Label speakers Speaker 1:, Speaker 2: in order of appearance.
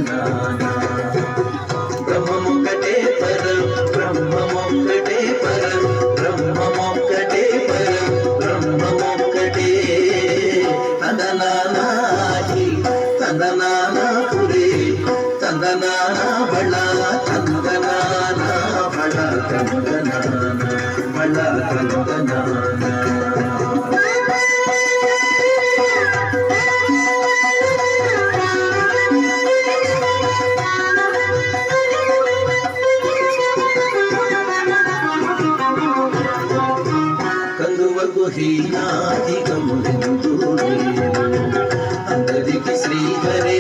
Speaker 1: తందనానా బ్రహ్మమొక్కటే పరం బ్రహ్మమొక్కటే పరం బ్రహ్మమొక్కటే పరం బ్రహ్మమొక్కటే తందనానా తందనానా పురే తందనానా బళ తందనానా బళ తందనానా బళ తందనానా హీనాధికము అందరికి శ్రీహరే